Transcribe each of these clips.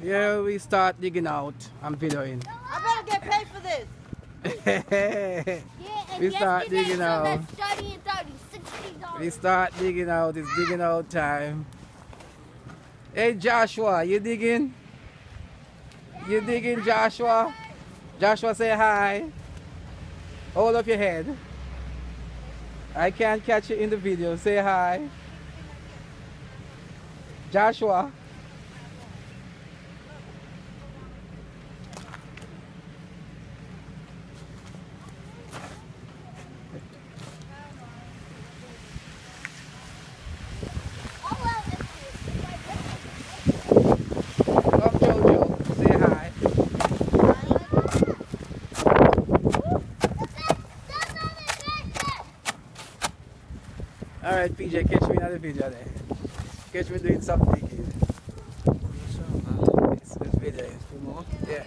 Yeah, we start digging out. I'm videoing. I better get paid for this. Yeah, and We start yesterday digging so out. that's starting and $60. We start digging out. It's digging out time. Hey Joshua, you digging? You digging, Joshua? Joshua, say hi. Hold up your head. I can't catch you in the video. Say hi. Joshua. Come, Jojo. Say hi. Alright, PJ, catch me in another video there. Catch me doing something digging. This video is for more. Yeah.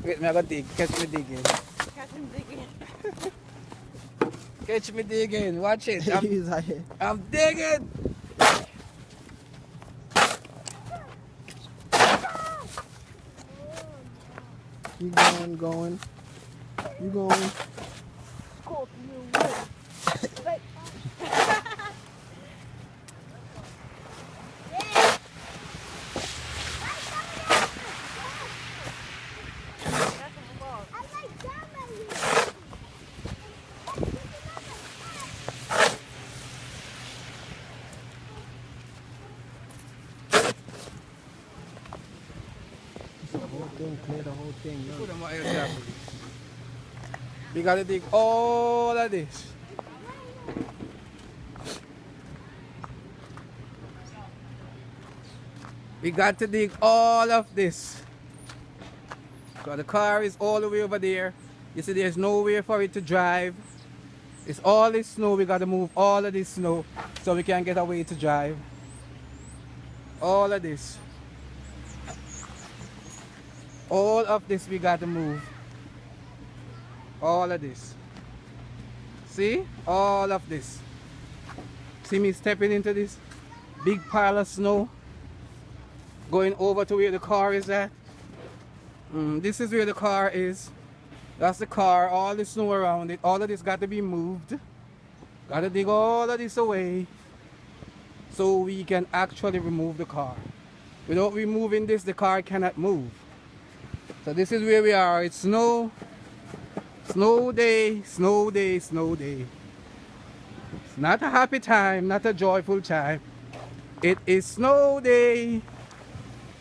Wait, me I go dig. Catch me digging. Catch him digging. Catch me digging. Watch it. He's like, I'm digging. keep going. You going. The whole thing, clear the whole thing. Put Look. them what else you have to do. We gotta dig all of this. We got to dig all of this. So the car is all the way over there. You see there's nowhere for it to drive. It's all this snow. We got to move all of this snow so we can get a way to drive. All of this. All of this we got to move. All of this. See? All of this. See me stepping into this big pile of snow? Going over to where the car is at. This is where the car is. That's the car. All the snow around it. All of this got to be moved. Got to dig all of this away so we can actually remove the car. Without removing this, the car cannot move. So this is where we are. It's snow. Snow day, snow day, snow day. It's not a happy time, not a joyful time. It is snow day.